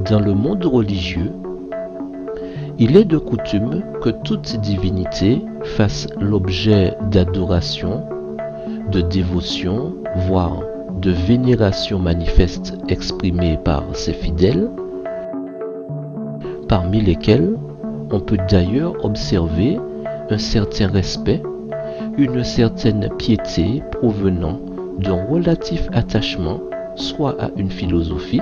Dans le monde religieux, il est de coutume que toute divinité fasse l'objet d'adoration, de dévotion, voire de vénération manifeste exprimée par ses fidèles, parmi lesquels on peut d'ailleurs observer un certain respect, une certaine piété provenant d'un relatif attachement soit à une philosophie,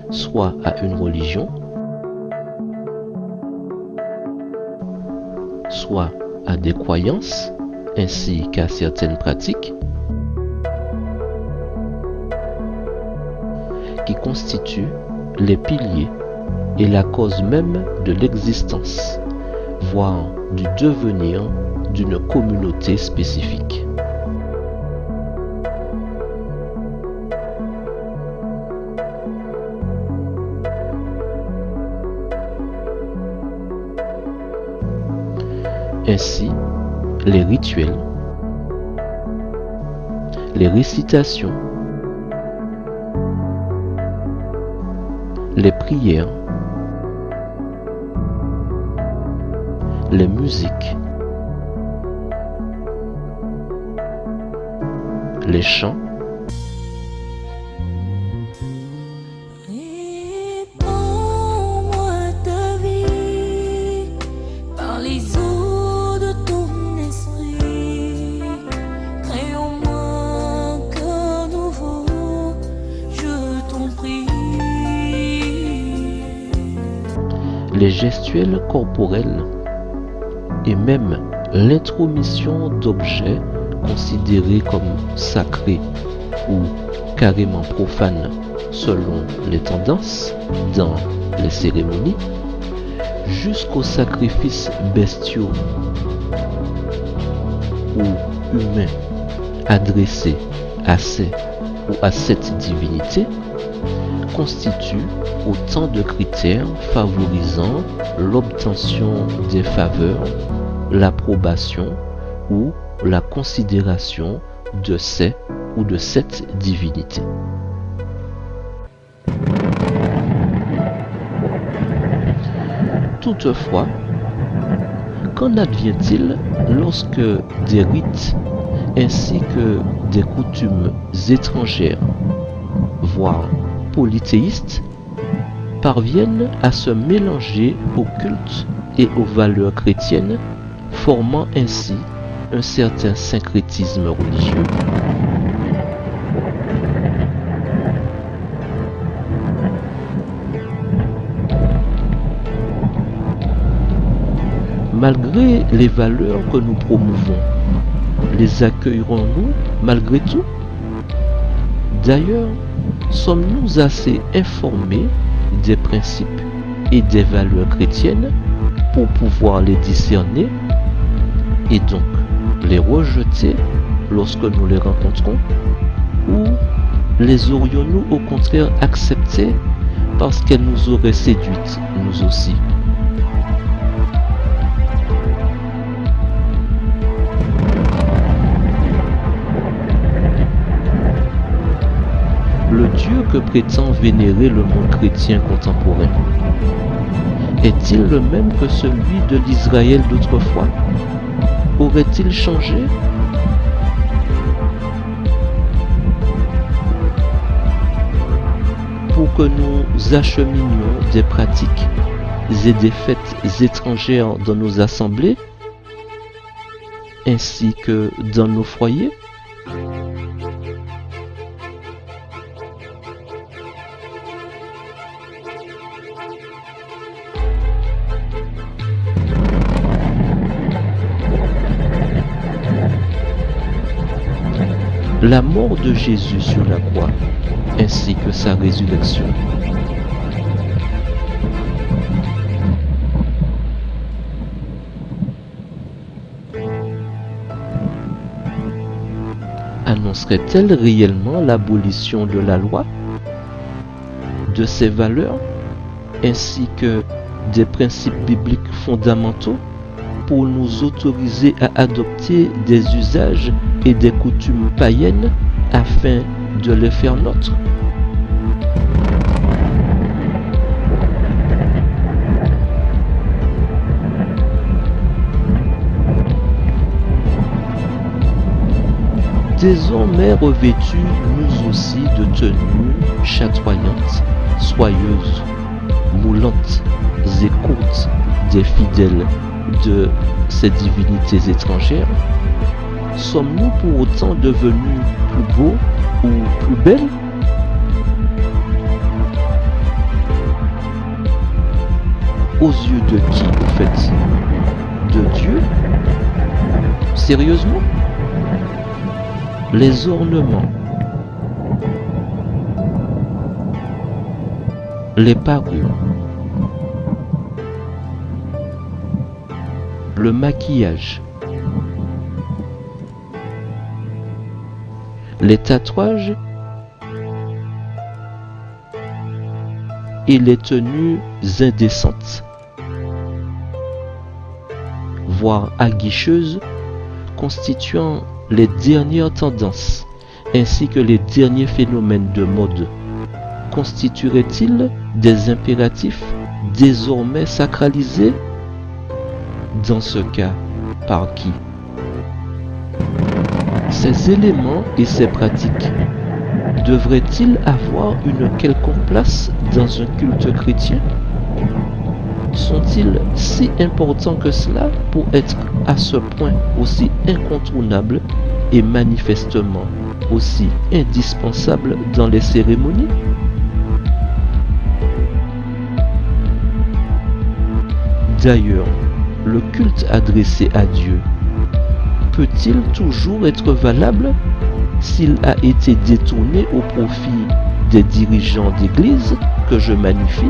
soit à une religion, soit à des croyances, ainsi qu'à certaines pratiques, qui constituent les piliers et la cause même de l'existence, voire du devenir d'une communauté spécifique. Ainsi, les rituels, les récitations, les prières, les musiques, les chants, répands-moi ta vie par les eaux de ton esprit. Crée en moi un cœur nouveau, je t'en prie. les gestuels corporels et même l'intromission d'objets considérés comme sacrés ou carrément profanes selon les tendances dans les cérémonies, jusqu'aux sacrifices bestiaux ou humains adressés à ces ou à cette divinité, constituent autant de critères favorisant l'obtention des faveurs, l'approbation ou la considération de ces ou de cette divinité. Toutefois, qu'en advient-il lorsque des rites ainsi que des coutumes étrangères, voire polythéistes, parviennent à se mélanger au culte et aux valeurs chrétiennes, formant ainsi un certain syncrétisme religieux? Malgré les valeurs que nous promouvons, les accueillerons-nous malgré tout? D'ailleurs, sommes-nous assez informés des principes et des valeurs chrétiennes pour pouvoir les discerner et donc les rejeter lorsque nous les rencontrons? Ou les aurions-nous au contraire acceptées parce qu'elles nous auraient séduites nous aussi? Le Dieu que prétend vénérer le monde chrétien contemporain est-il le même que celui de l'Israël d'autrefois? Aurait-il changé? Pour que nous acheminions des pratiques et des fêtes étrangères dans nos assemblées, ainsi que dans nos foyers? La mort de Jésus sur la croix, ainsi que sa résurrection, annoncerait-elle réellement l'abolition de la loi, de ses valeurs, ainsi que des principes bibliques fondamentaux pour nous autoriser à adopter des usages et des coutumes païennes afin de les faire nôtres. Désormais revêtus nous aussi de tenues chatoyantes, soyeuses, moulantes et courtes des fidèles de ces divinités étrangères, sommes-nous pour autant devenus plus beaux ou plus belles? Aux yeux de qui, au fait? De Dieu? Sérieusement? Les ornements, les parures, le maquillage, les tatouages et les tenues indécentes, voire aguicheuses, constituant les dernières tendances ainsi que les derniers phénomènes de mode constitueraient-ils des impératifs désormais sacralisés? Dans ce cas, par qui? Ces éléments et ces pratiques devraient-ils avoir une quelconque place dans un culte chrétien? Sont-ils si importants que cela pour être à ce point aussi incontournables et manifestement aussi indispensables dans les cérémonies? D'ailleurs, le culte adressé à Dieu peut-il toujours être valable s'il a été détourné au profit des dirigeants d'église que je magnifie?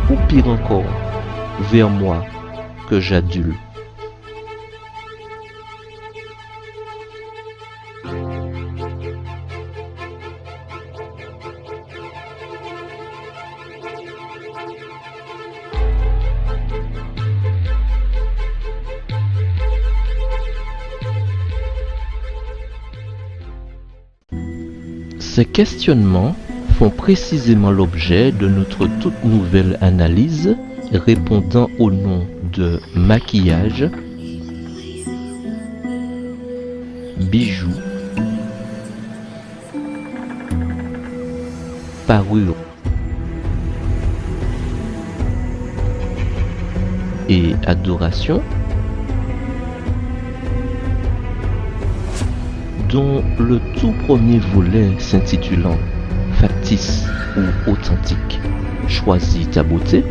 Ou pire encore, vers moi que j'adule. Ces questionnements font précisément l'objet de notre toute nouvelle analyse répondant au nom de maquillage, bijoux, parure et adoration, dont le tout premier volet s'intitulant factice ou authentique, choisis ta beauté,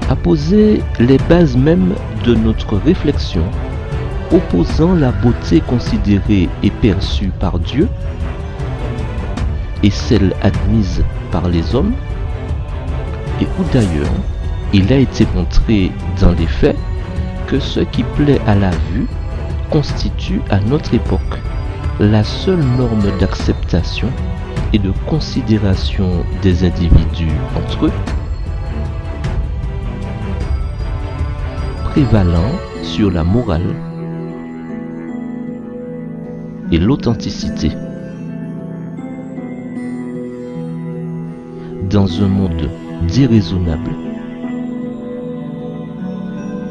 a posé les bases même de notre réflexion, opposant la beauté considérée et perçue par Dieu et celle admise par les hommes, et où d'ailleurs il a été montré dans les faits que ce qui plaît à la vue constitue à notre époque la seule norme d'acceptation et de considération des individus entre eux, prévalant sur la morale et l'authenticité. Dans un monde déraisonnable,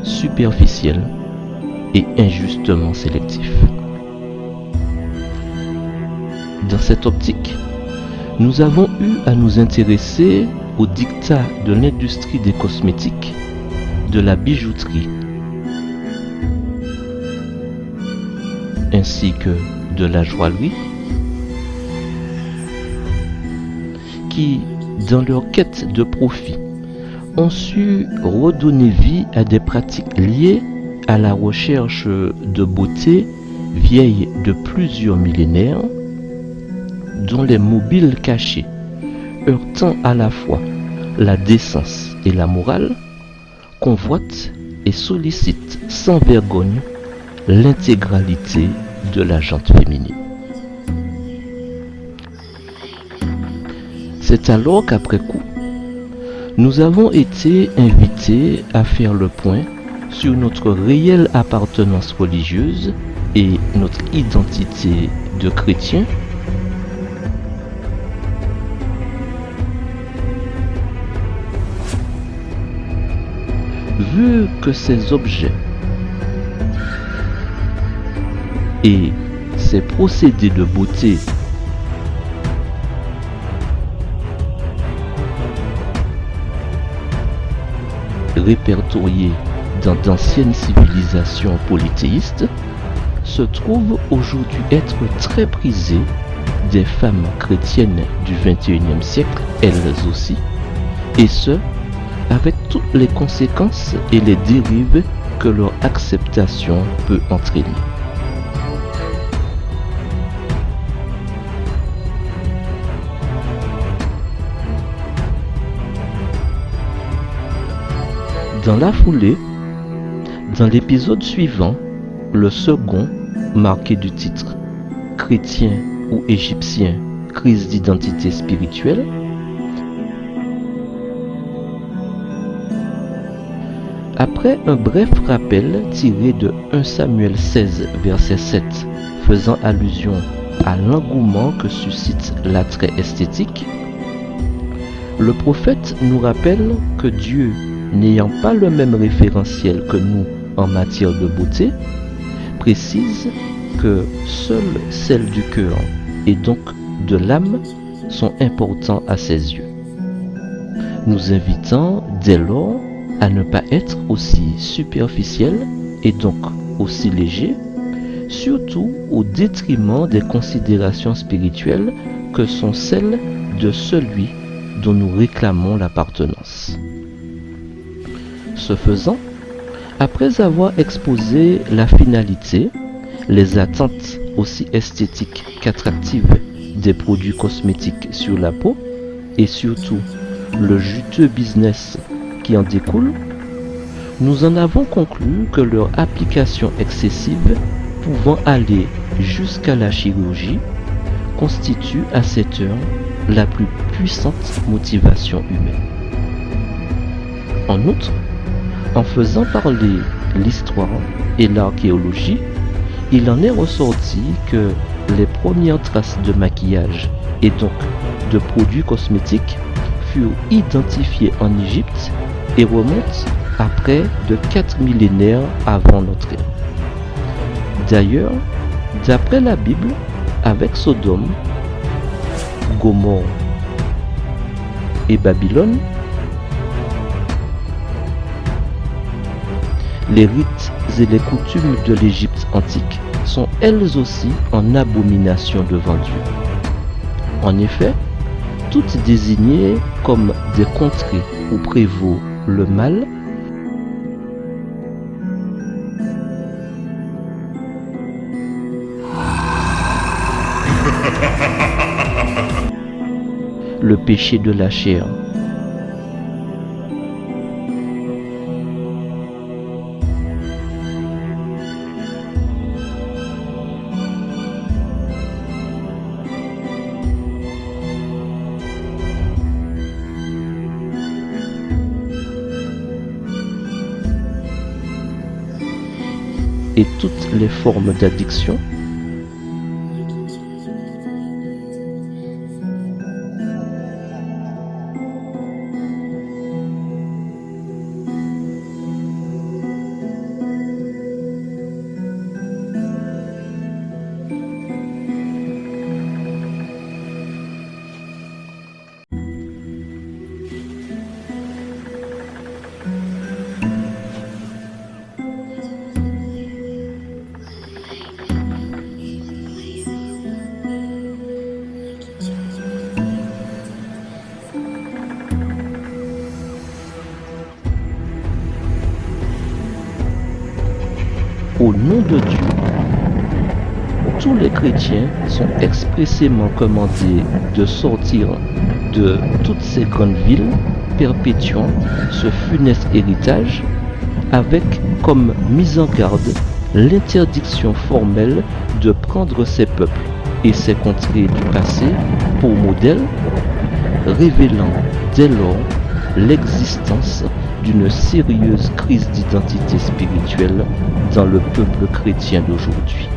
superficiel et injustement sélectif. Dans cette optique, nous avons eu à nous intéresser aux dictats de l'industrie des cosmétiques, de la bijouterie, ainsi que de la joaillerie, qui, dans leur quête de profit, ont su redonner vie à des pratiques liées à la recherche de beauté vieille de plusieurs millénaires dont les mobiles cachés, heurtant à la fois la décence et la morale, convoitent et sollicitent sans vergogne l'intégralité de la gente féminine. C'est alors qu'après coup, nous avons été invités à faire le point sur notre réelle appartenance religieuse et notre identité de chrétien, vu que ces objets et ces procédés de beauté répertoriés dans d'anciennes civilisations polythéistes se trouvent aujourd'hui être très prisés des femmes chrétiennes du XXIe siècle, elles aussi, et ce, avec toutes les conséquences et les dérives que leur acceptation peut entraîner. Dans la foulée, dans l'épisode suivant, le second, marqué du titre « Chrétien ou égyptien, crise d'identité spirituelle », après un bref rappel tiré de 1 Samuel 16, verset 7, faisant allusion à l'engouement que suscite l'attrait esthétique, le prophète nous rappelle que Dieu, n'ayant pas le même référentiel que nous en matière de beauté, précise que seules celles du cœur et donc de l'âme sont importants à ses yeux, nous invitant dès lors à ne pas être aussi superficiel et donc aussi léger, surtout au détriment des considérations spirituelles que sont celles de celui dont nous réclamons l'appartenance. Ce faisant, après avoir exposé la finalité, les attentes aussi esthétiques qu'attractives des produits cosmétiques sur la peau et surtout le juteux business qui en découle, nous en avons conclu que leur application excessive, pouvant aller jusqu'à la chirurgie, constitue à cette heure la plus puissante motivation humaine. En outre, en faisant parler l'histoire et l'archéologie, il en est ressorti que les premières traces de maquillage et donc de produits cosmétiques furent identifiées en Égypte et remontent à près de 4 millénaires avant notre ère. D'ailleurs, d'après la Bible, avec Sodome, Gomorrhe et Babylone, les rites et les coutumes de l'Égypte antique sont elles aussi en abomination devant Dieu. En effet, toutes désignées comme des contrées où prévaut le mal, le péché de la chair, et toutes les formes d'addiction, au nom de Dieu, tous les chrétiens sont expressément commandés de sortir de toutes ces grandes villes, perpétuant ce funeste héritage, avec comme mise en garde l'interdiction formelle de prendre ces peuples et ces contrées du passé pour modèle, révélant dès lors l'existence d'une sérieuse crise d'identité spirituelle dans le peuple chrétien d'aujourd'hui.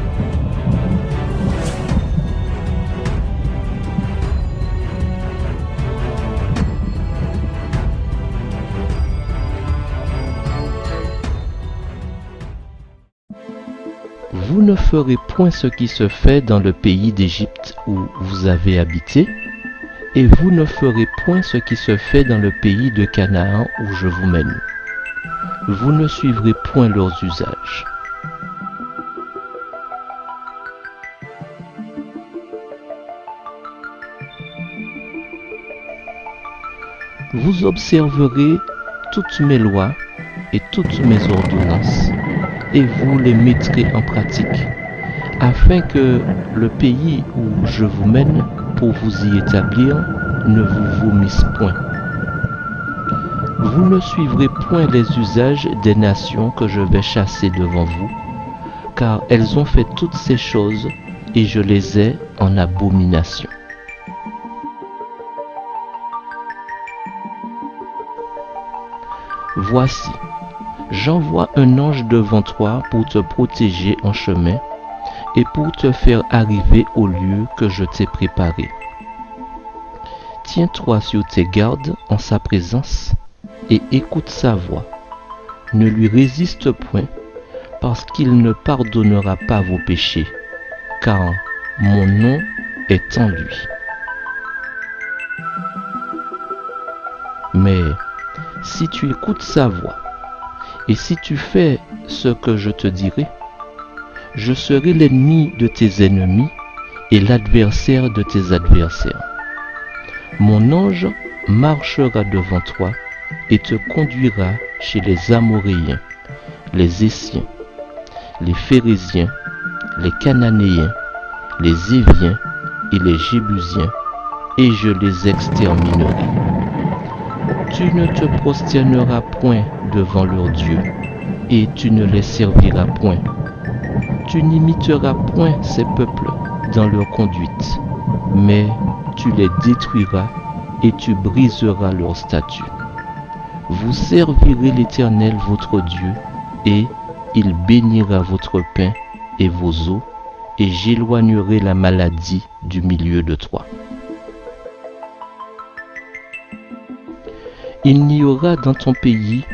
Vous ne ferez point ce qui se fait dans le pays d'Égypte où vous avez habité, et vous ne ferez point ce qui se fait dans le pays de Canaan où je vous mène. Vous ne suivrez point leurs usages. Vous observerez toutes mes lois et toutes mes ordonnances, et vous les mettrez en pratique, afin que le pays où je vous mène pour vous y établir ne vous vomisse point. Vous ne suivrez point les usages des nations que je vais chasser devant vous, car elles ont fait toutes ces choses, et je les ai en abomination. Voici, j'envoie un ange devant toi pour te protéger en chemin et pour te faire arriver au lieu que je t'ai préparé. Tiens-toi sur tes gardes en sa présence et écoute sa voix. Ne lui résiste point, parce qu'il ne pardonnera pas vos péchés, car mon nom est en lui. Mais si tu écoutes sa voix, et si tu fais ce que je te dirai, je serai l'ennemi de tes ennemis et l'adversaire de tes adversaires. Mon ange marchera devant toi et te conduira chez les Amoréens, les Essiens, les Phérésiens, les Cananéens, les Éviens et les Jébusiens, et je les exterminerai. Tu ne te prosterneras point devant leurs dieux, et tu ne les serviras point. Tu n'imiteras point ces peuples dans leur conduite, mais tu les détruiras et tu briseras leurs statuts. Vous servirez l'Éternel votre Dieu, et il bénira votre pain et vos eaux, et j'éloignerai la maladie du milieu de toi. Il n'y aura dans ton pays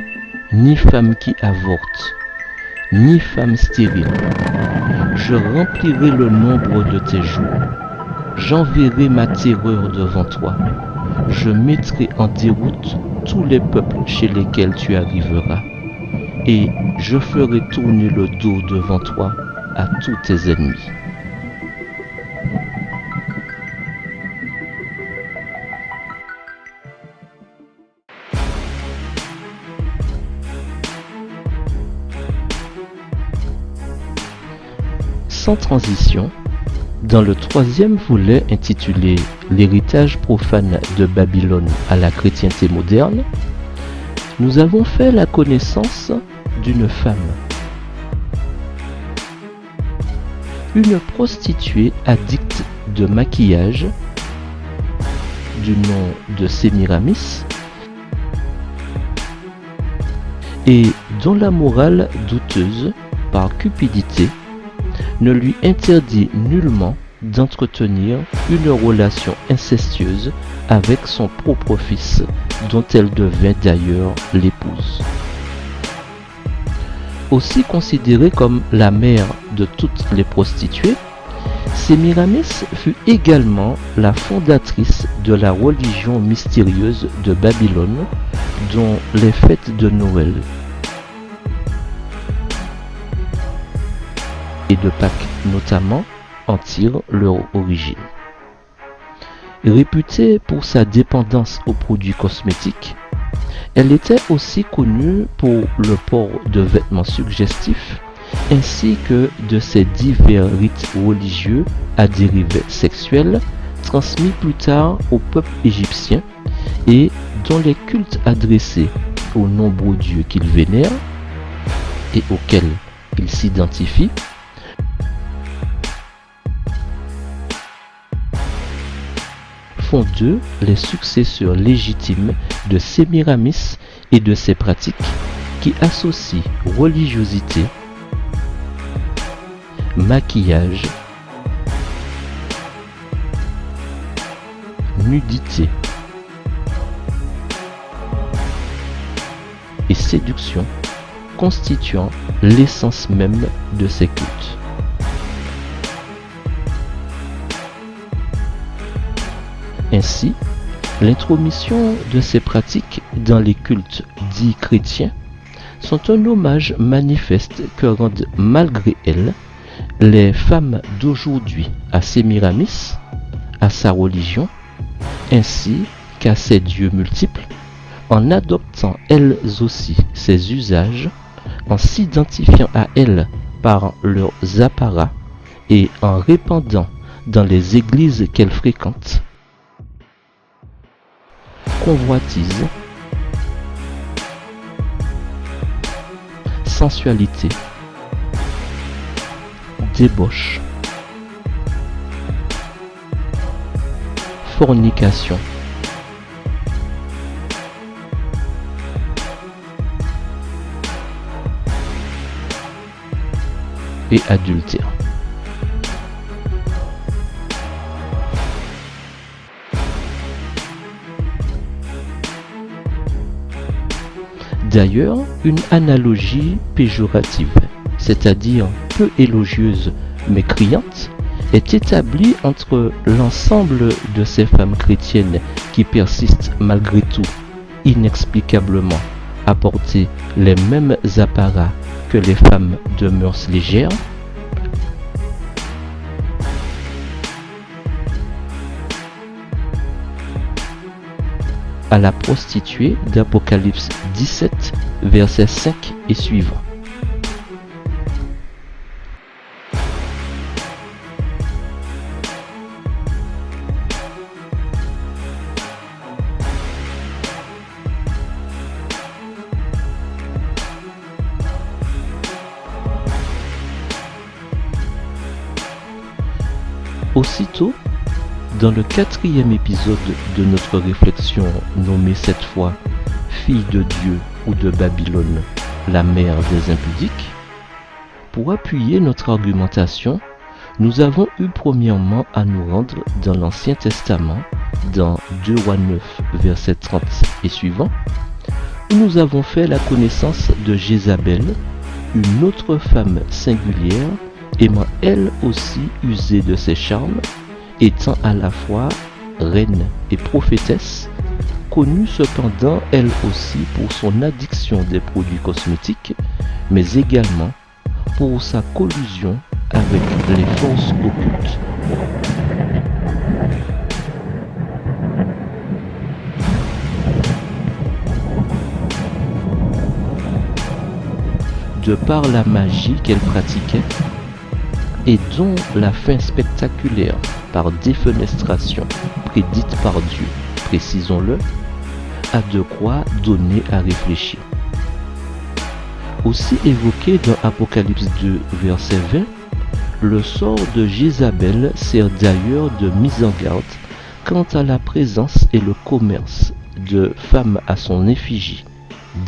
ni femme qui avorte, ni femme stérile. Je remplirai le nombre de tes jours. J'enverrai ma terreur devant toi. Je mettrai en déroute tous les peuples chez lesquels tu arriveras. Et je ferai tourner le dos devant toi à tous tes ennemis. Sans transition, dans le troisième volet intitulé « L'héritage profane de Babylone à la chrétienté moderne », nous avons fait la connaissance d'une femme, une prostituée addicte de maquillage du nom de Sémiramis et dont la morale douteuse par cupidité ne lui interdit nullement d'entretenir une relation incestueuse avec son propre fils, dont elle devint d'ailleurs l'épouse. Aussi considérée comme la mère de toutes les prostituées, Sémiramis fut également la fondatrice de la religion mystérieuse de Babylone, dont les fêtes de Noël et de Pâques notamment en tirent leur origine. Réputée pour sa dépendance aux produits cosmétiques, elle était aussi connue pour le port de vêtements suggestifs ainsi que de ces divers rites religieux à dérive sexuelle transmis plus tard au peuple égyptien et dont les cultes adressés aux nombreux dieux qu'ils vénèrent et auxquels ils s'identifient font d'eux les successeurs légitimes de Sémiramis et de ses pratiques qui associent religiosité, maquillage, nudité et séduction, constituant l'essence même de ces cultes. Ainsi, l'intromission de ces pratiques dans les cultes dits chrétiens sont un hommage manifeste que rendent malgré elles les femmes d'aujourd'hui à Sémiramis, à sa religion, ainsi qu'à ses dieux multiples, en adoptant elles aussi ses usages, en s'identifiant à elles par leurs apparats et en répandant dans les églises qu'elles fréquentent convoitise, sensualité, débauche, fornication, et adultère. D'ailleurs, une analogie péjorative, c'est-à-dire peu élogieuse mais criante, est établie entre l'ensemble de ces femmes chrétiennes qui persistent malgré tout, inexplicablement, à porter les mêmes apparats que les femmes de mœurs légères, à la prostituée d'Apocalypse 17, versets 5 et suivants. Aussitôt, dans le 4e épisode de notre réflexion nommée cette fois « Fille de Dieu ou de Babylone, la mère des impudiques », pour appuyer notre argumentation, nous avons eu premièrement à nous rendre dans l'Ancien Testament, dans 2 Rois 9, versets 30 et suivants, où nous avons fait la connaissance de Jézabel, une autre femme singulière, aimant elle aussi user de ses charmes, étant à la fois reine et prophétesse, connue cependant elle aussi pour son addiction des produits cosmétiques, mais également pour sa collusion avec les forces occultes. De par la magie qu'elle pratiquait, et dont la fin spectaculaire par défenestration prédite par Dieu, précisons-le, a de quoi donner à réfléchir. Aussi évoqué dans Apocalypse 2, verset 20, le sort de Jézabel sert d'ailleurs de mise en garde quant à la présence et le commerce de femmes à son effigie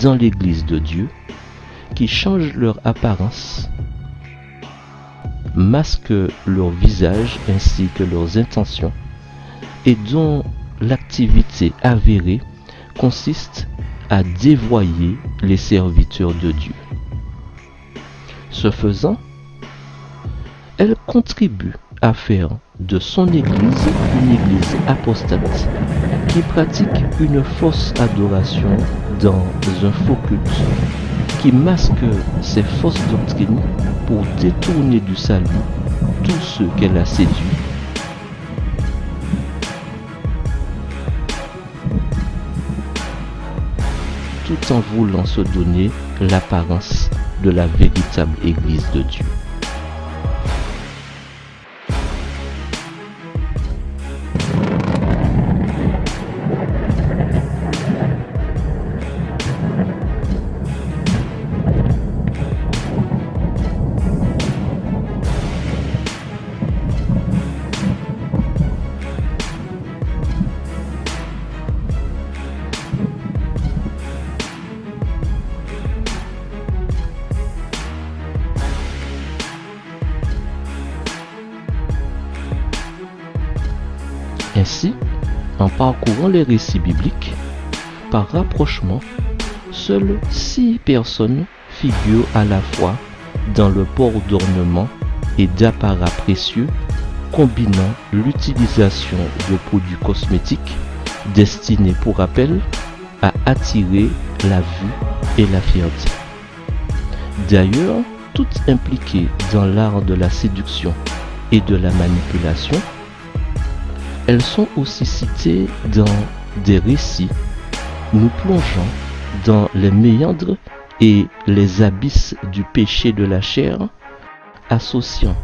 dans l'Église de Dieu, qui changent leur apparence, masquent leur visage ainsi que leurs intentions, et dont l'activité avérée consiste à dévoyer les serviteurs de Dieu. Ce faisant, elle contribue à faire de son Église une Église apostate qui pratique une fausse adoration dans un faux culte, qui masque ses fausses doctrines pour détourner du salut tous ceux qu'elle a séduits, tout en voulant se donner l'apparence de la véritable Église de Dieu. Ainsi, en parcourant les récits bibliques, par rapprochement, seules 6 personnes figurent à la fois dans le port d'ornements et d'apparats précieux, combinant l'utilisation de produits cosmétiques destinés, pour rappel, à attirer la vue et la fierté. D'ailleurs, toutes impliquées dans l'art de la séduction et de la manipulation, elles sont aussi citées dans des récits nous plongeant dans les méandres et les abysses du péché de la chair, associant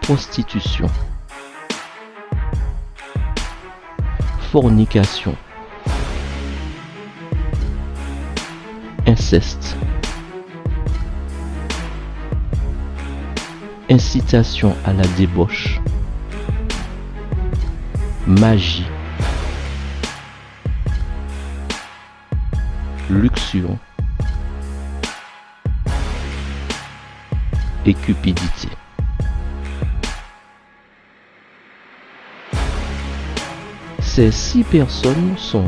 prostitution, fornication, inceste, incitation à la débauche, magie, luxure et cupidité. Ces 6 personnes sont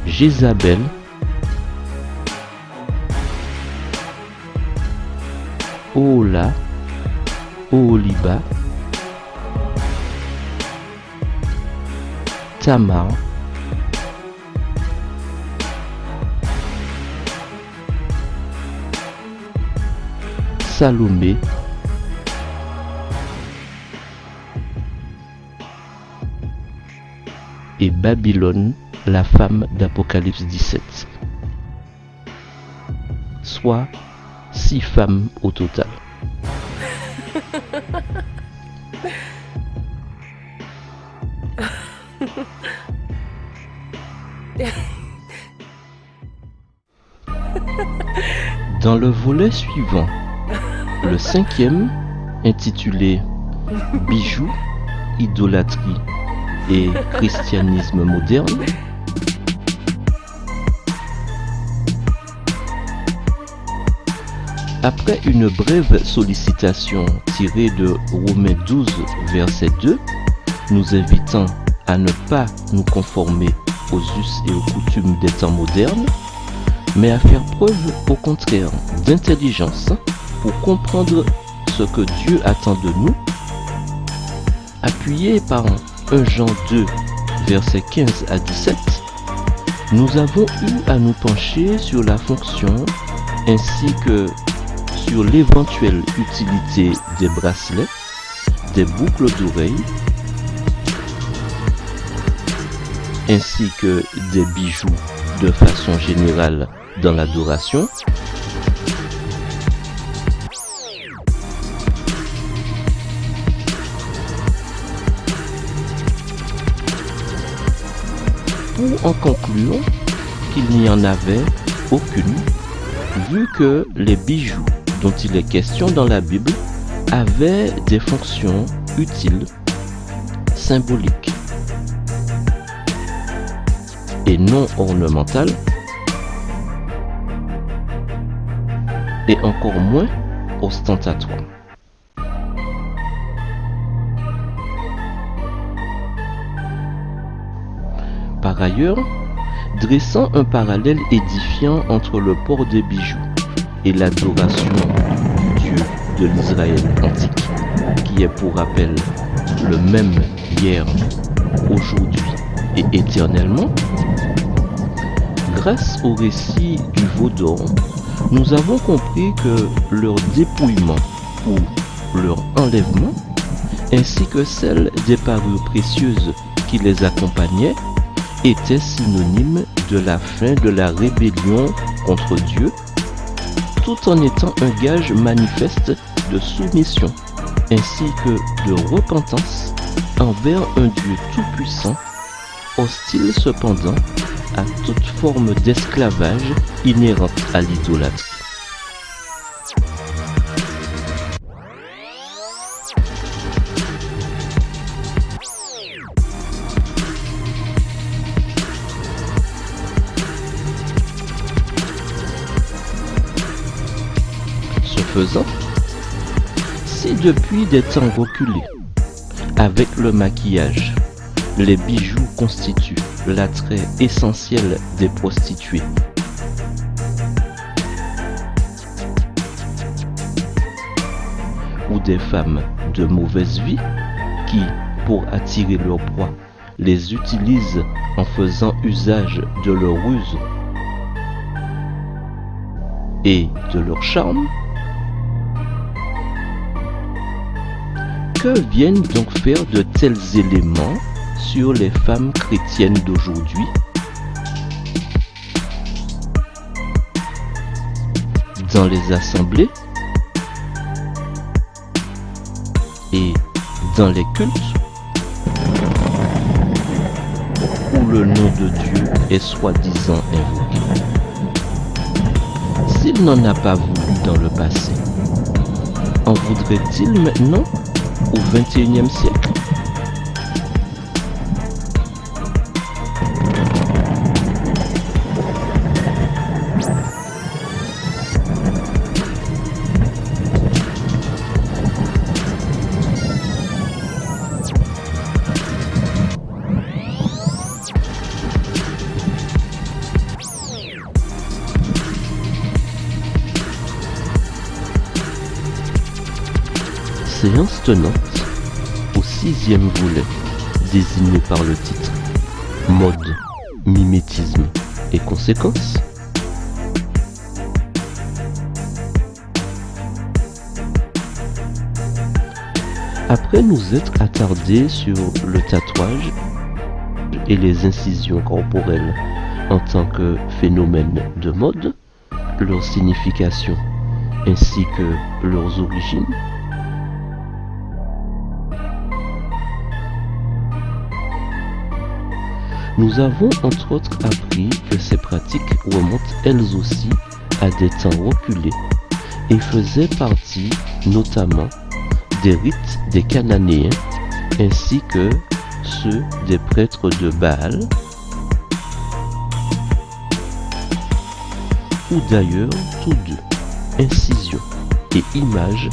Jézabel, Ohola, Oholiba, Tamar, Salomé, et Babylone, la femme d'Apocalypse 17. Soit 6 femmes au total. Dans le volet suivant, le 5e, intitulé Bijoux, idolâtrie et christianisme moderne, après une brève sollicitation tirée de Romains 12, verset 2, nous invitant à ne pas nous conformer aux us et aux coutumes des temps modernes, mais à faire preuve au contraire d'intelligence pour comprendre ce que Dieu attend de nous, appuyé par 1 Jean 2, versets 15 à 17, nous avons eu à nous pencher sur la fonction ainsi que sur l'éventuelle utilité des bracelets, des boucles d'oreilles, ainsi que des bijoux de façon générale dans l'adoration, pour en conclure qu'il n'y en avait aucune, vu que les bijoux dont il est question dans la Bible avaient des fonctions utiles, symboliques et non ornementales, et encore moins ostentatoires. Par ailleurs, dressant un parallèle édifiant entre le port des bijoux et l'adoration du Dieu de l'Israël antique, qui est pour rappel le même hier, aujourd'hui et éternellement, grâce au récit du veau d'or, nous avons compris que leur dépouillement ou leur enlèvement, ainsi que celle des parures précieuses qui les accompagnaient, était synonyme de la fin de la rébellion contre Dieu, tout en étant un gage manifeste de soumission, ainsi que de repentance envers un Dieu tout-puissant, hostile cependant à toute forme d'esclavage inhérente à l'idolâtrie. Ce faisant, si depuis des temps reculés, avec le maquillage, les bijoux constituent l'attrait essentiel des prostituées, ou des femmes de mauvaise vie qui, pour attirer leur proie, les utilisent en faisant usage de leur ruse et de leur charme. Que viennent donc faire de tels éléments sur les femmes chrétiennes d'aujourd'hui? Dans les assemblées et dans les cultes où le nom de Dieu est soi-disant invoqué. S'il n'en a pas voulu dans le passé, en voudrait-il maintenant au XXIe siècle? Séance tenante au 6e volet, désigné par le titre Mode, mimétisme et conséquences. Après nous être attardés sur le tatouage et les incisions corporelles en tant que phénomène de mode, leur signification ainsi que leurs origines, nous avons entre autres appris que ces pratiques remontent elles aussi à des temps reculés et faisaient partie notamment des rites des Cananéens ainsi que ceux des prêtres de Baal, ou d'ailleurs tous deux, incision et image,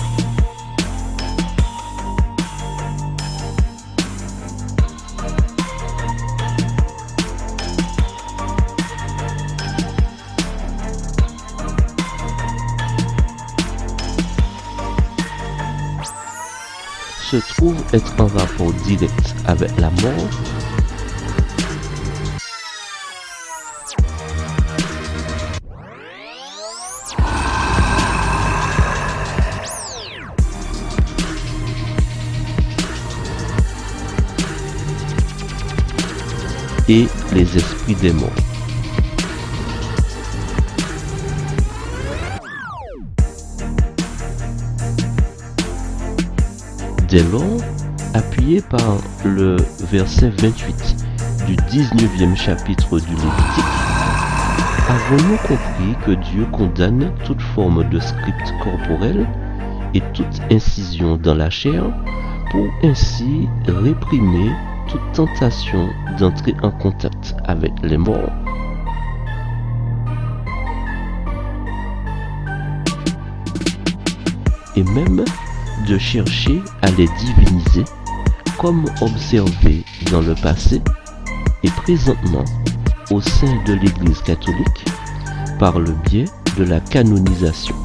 se trouve être en rapport direct avec la mort, et les esprits des morts. Dès lors, appuyé par le verset 28 du 19e chapitre du Lévitique, avons-nous compris que Dieu condamne toute forme de script corporel et toute incision dans la chair pour ainsi réprimer toute tentation d'entrer en contact avec les morts? Et même de chercher à les diviniser, comme observé dans le passé et présentement au sein de l'Église catholique par le biais de la canonisation.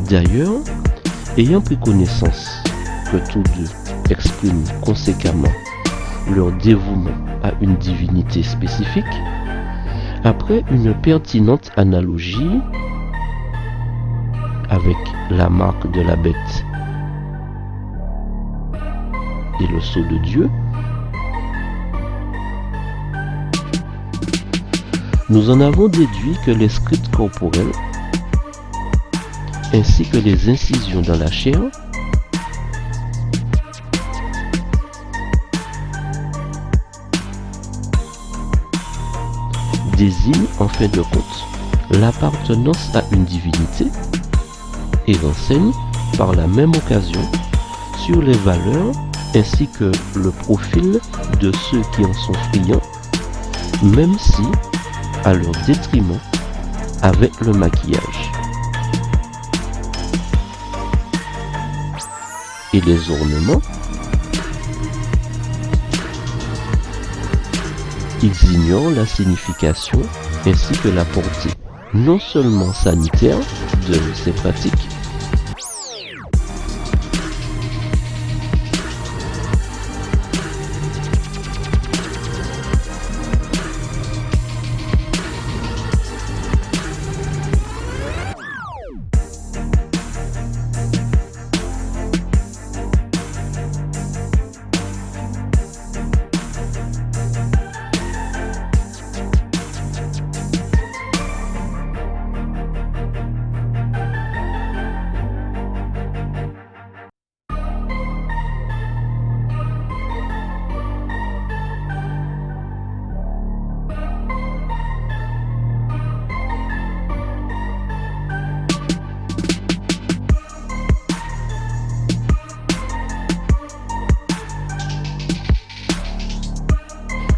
D'ailleurs, ayant pris connaissance que tous deux expriment conséquemment leur dévouement à une divinité spécifique, après une pertinente analogie avec la marque de la bête et le sceau de Dieu, nous en avons déduit que les scripts corporels ainsi que les incisions dans la chair désignent en fin de compte l'appartenance à une divinité et renseignent par la même occasion sur les valeurs ainsi que le profil de ceux qui en sont friands, même si à leur détriment avec le maquillage. Et les ornements, ils ignorent la signification ainsi que la portée, non seulement sanitaire de ces pratiques,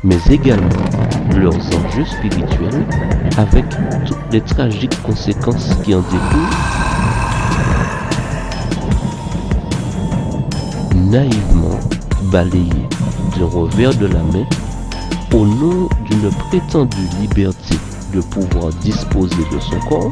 mais également leurs enjeux spirituels avec toutes les tragiques conséquences qui en découlent, naïvement balayés d'un revers de la main au nom d'une prétendue liberté de pouvoir disposer de son corps,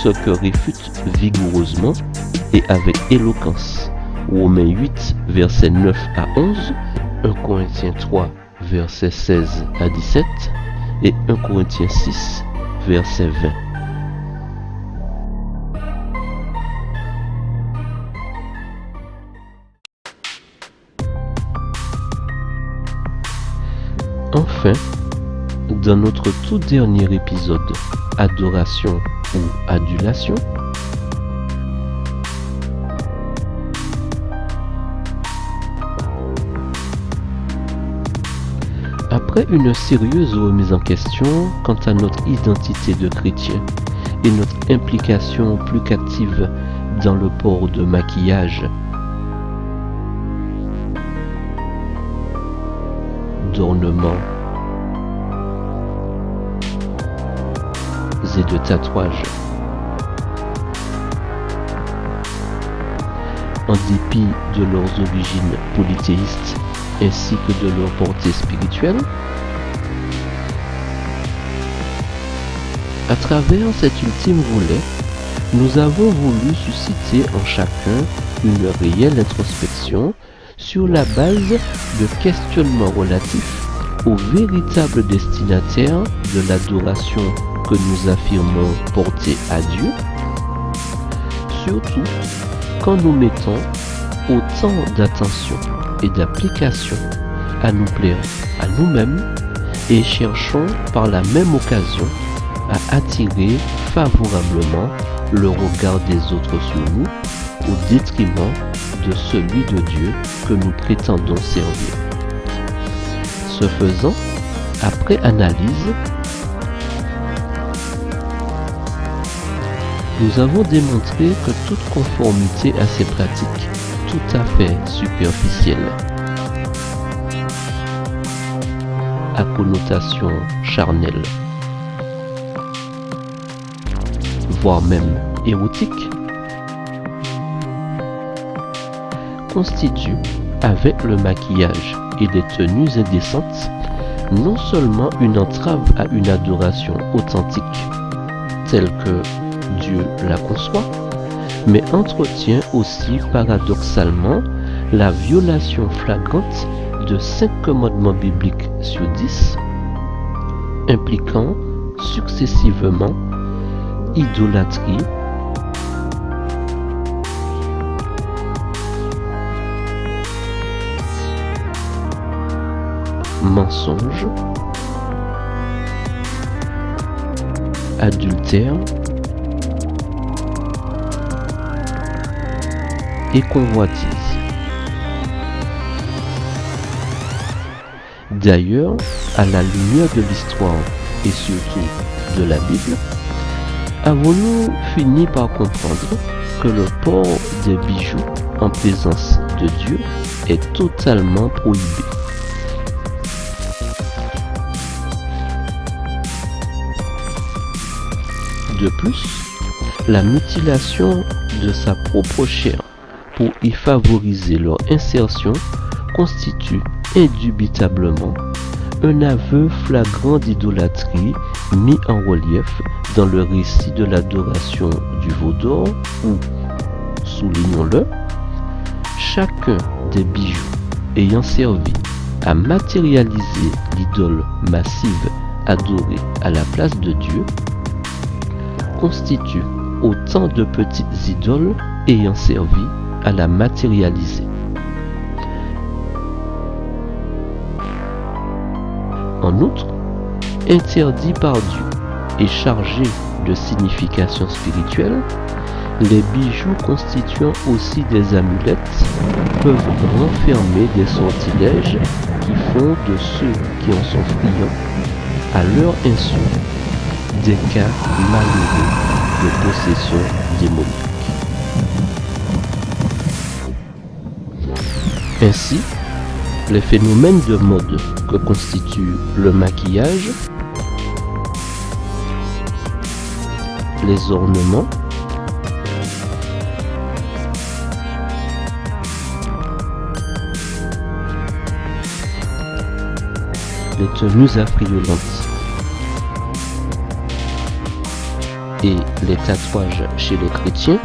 ce que réfute vigoureusement et avec éloquence Romains 8, versets 9 à 11, 1 Corinthiens 3, versets 16 à 17 et 1 Corinthiens 6, verset 20. Enfin, dans notre tout dernier épisode, Adoration ou Adulation, après une sérieuse remise en question quant à notre identité de chrétien et notre implication plus qu'active dans le port de maquillage, d'ornements et de tatouages, en dépit de leurs origines polythéistes ainsi que de leur portée spirituelle, à travers cet ultime volet, nous avons voulu susciter en chacun une réelle introspection sur la base de questionnements relatifs au véritable destinataire de l'adoration que nous affirmons porter à Dieu, surtout quand nous mettons autant d'attention et d'application à nous plaire à nous-mêmes et cherchons par la même occasion à attirer favorablement le regard des autres sur nous au détriment de celui de Dieu que nous prétendons servir. Ce faisant, après analyse, nous avons démontré que toute conformité à ces pratiques tout à fait superficielles, à connotation charnelle, voire même érotique, constitue, avec le maquillage et les tenues indécentes, non seulement une entrave à une adoration authentique, telle que Dieu la conçoit, mais entretient aussi paradoxalement la violation flagrante de 5 commandements bibliques sur 10, impliquant successivement idolâtrie, mensonge, adultère et convoitise. D'ailleurs, à la lumière de l'histoire et surtout de la Bible, avons-nous fini par comprendre que le port des bijoux en présence de Dieu est totalement prohibé. De plus, la mutilation de sa propre chair pour y favoriser leur insertion constitue indubitablement un aveu flagrant d'idolâtrie mis en relief dans le récit de l'adoration du veau d'or où, soulignons-le, chacun des bijoux ayant servi à matérialiser l'idole massive adorée à la place de Dieu constitue autant de petites idoles ayant servi à la matérialiser. En outre, interdit par Dieu et chargé de signification spirituelle, les bijoux constituant aussi des amulettes peuvent renfermer des sortilèges qui font de ceux qui en sont friands, à leur insu, des cas malheureux de possession démoniaque. Ainsi, les phénomènes de mode que constituent le maquillage, les ornements, les tenues affriolantes et les tatouages chez les chrétiens,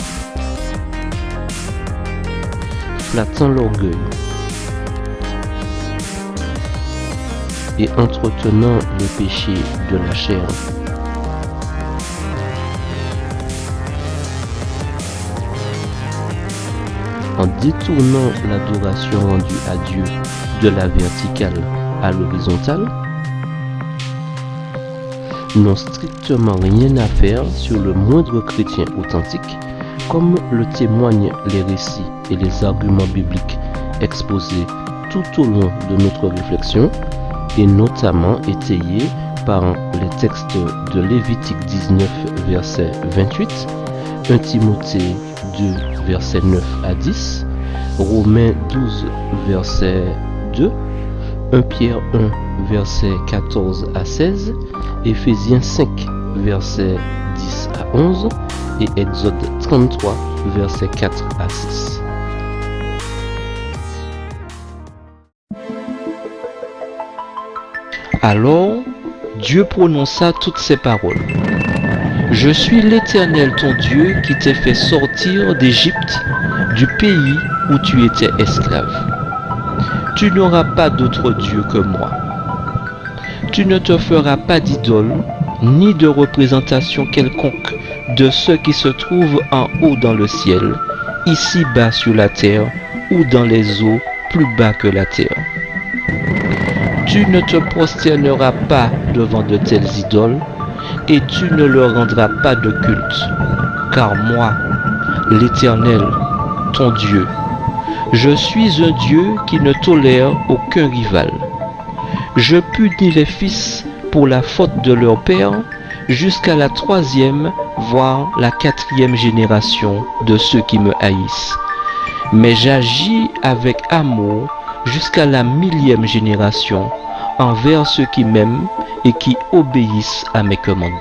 flattant l'orgueil et entretenant les péchés de la chair, en détournant l'adoration rendue à Dieu de la verticale à l'horizontale, n'ont strictement rien à faire sur le moindre chrétien authentique, comme le témoignent les récits et les arguments bibliques exposés tout au long de notre réflexion, et notamment étayés par les textes de Lévitique 19, verset 28, 1 Timothée 2, verset 9 à 10, Romains 12, verset 2, 1 Pierre 1, verset 14 à 16, Éphésiens 5, verset 10 à 11 et Exode 33, verset 4 à 6. Alors, Dieu prononça toutes ces paroles. Je suis l'Éternel ton Dieu qui t'ai fait sortir d'Égypte, du pays où tu étais esclave. Tu n'auras pas d'autre Dieu que moi. Tu ne te feras pas d'idole, ni de représentation quelconque de ce qui se trouve en haut dans le ciel, ici bas sur la terre, ou dans les eaux plus bas que la terre. Tu ne te prosterneras pas devant de telles idoles, et tu ne leur rendras pas de culte. Car moi, l'Éternel, ton Dieu, je suis un Dieu qui ne tolère aucun rival. Je punis les fils pour la faute de leur père jusqu'à la 3e, voire la 4e génération de ceux qui me haïssent. Mais j'agis avec amour jusqu'à la 1000e génération envers ceux qui m'aiment et qui obéissent à mes commandements.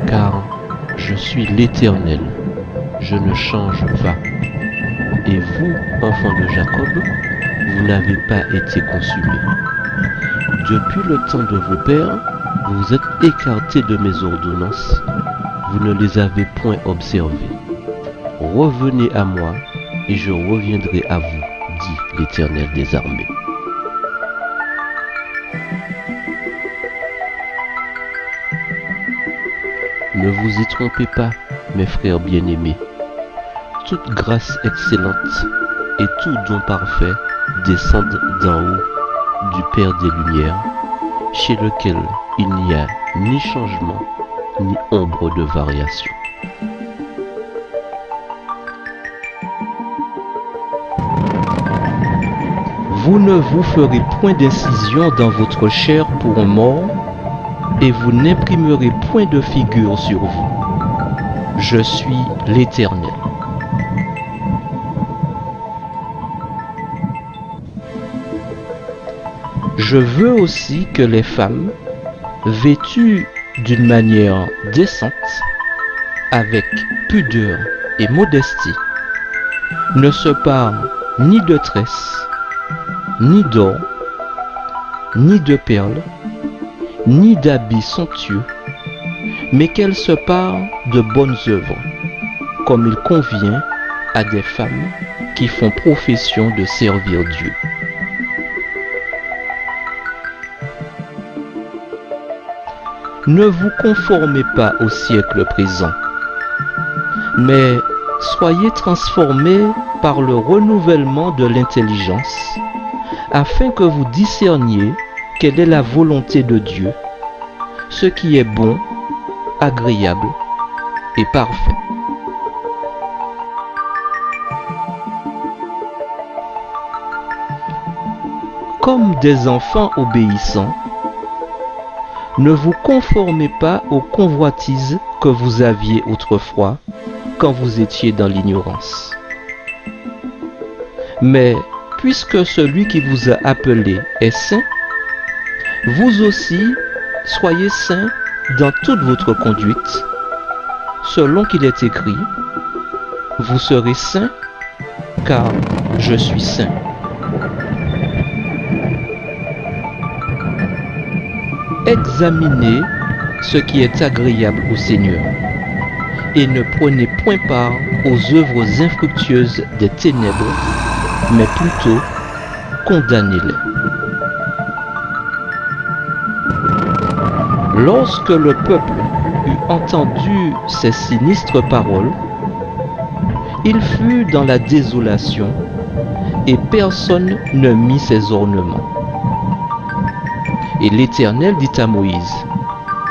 Car je suis l'Éternel, je ne change pas. Et vous, enfants de Jacob, vous n'avez pas été consumés. Depuis le temps de vos pères, vous vous êtes écartés de mes ordonnances, vous ne les avez point observées. Revenez à moi, et je reviendrai à vous, dit l'Éternel des armées. Ne vous y trompez pas, mes frères bien-aimés. Toute grâce excellente et tout don parfait descendent d'en haut du Père des Lumières, chez lequel il n'y a ni changement, ni ombre de variation. Vous ne vous ferez point d'incision dans votre chair pour un mort, et vous n'imprimerez point de figure sur vous. Je suis l'Éternel. Je veux aussi que les femmes, vêtues d'une manière décente, avec pudeur et modestie, ne se parent ni de tresses, ni d'or, ni de perles, ni d'habits somptueux, mais qu'elles se parent de bonnes œuvres, comme il convient à des femmes qui font profession de servir Dieu. Ne vous conformez pas au siècle présent, mais soyez transformés par le renouvellement de l'intelligence, afin que vous discerniez quelle est la volonté de Dieu, ce qui est bon, agréable et parfait. Comme des enfants obéissants, ne vous conformez pas aux convoitises que vous aviez autrefois quand vous étiez dans l'ignorance. Mais puisque celui qui vous a appelé est saint, vous aussi soyez saints dans toute votre conduite, selon qu'il est écrit, vous serez saints, car je suis saint. Examinez ce qui est agréable au Seigneur, et ne prenez point part aux œuvres infructueuses des ténèbres, mais plutôt condamnez-les. Lorsque le peuple eut entendu ces sinistres paroles, il fut dans la désolation, et personne ne mit ses ornements. Et l'Éternel dit à Moïse,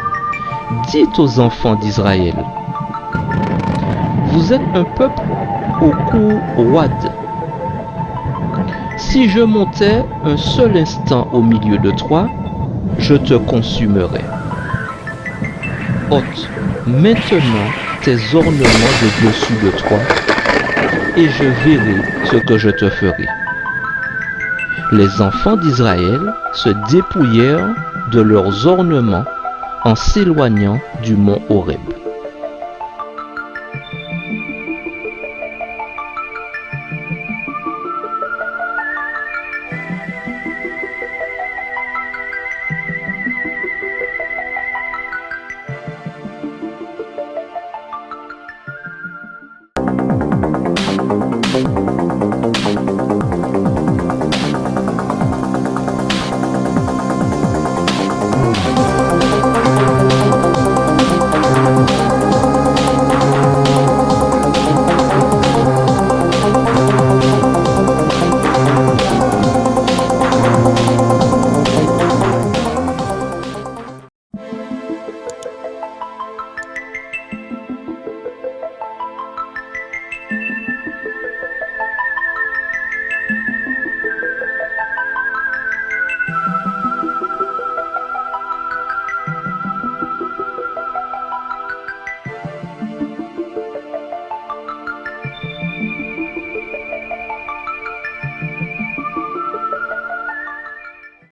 « Dites aux enfants d'Israël, vous êtes un peuple au cou roide. Si je montais un seul instant au milieu de toi, je te consumerais. Ôte maintenant tes ornements de dessus de toi, et je verrai ce que je te ferai. » Les enfants d'Israël se dépouillèrent de leurs ornements en s'éloignant du mont Horeb.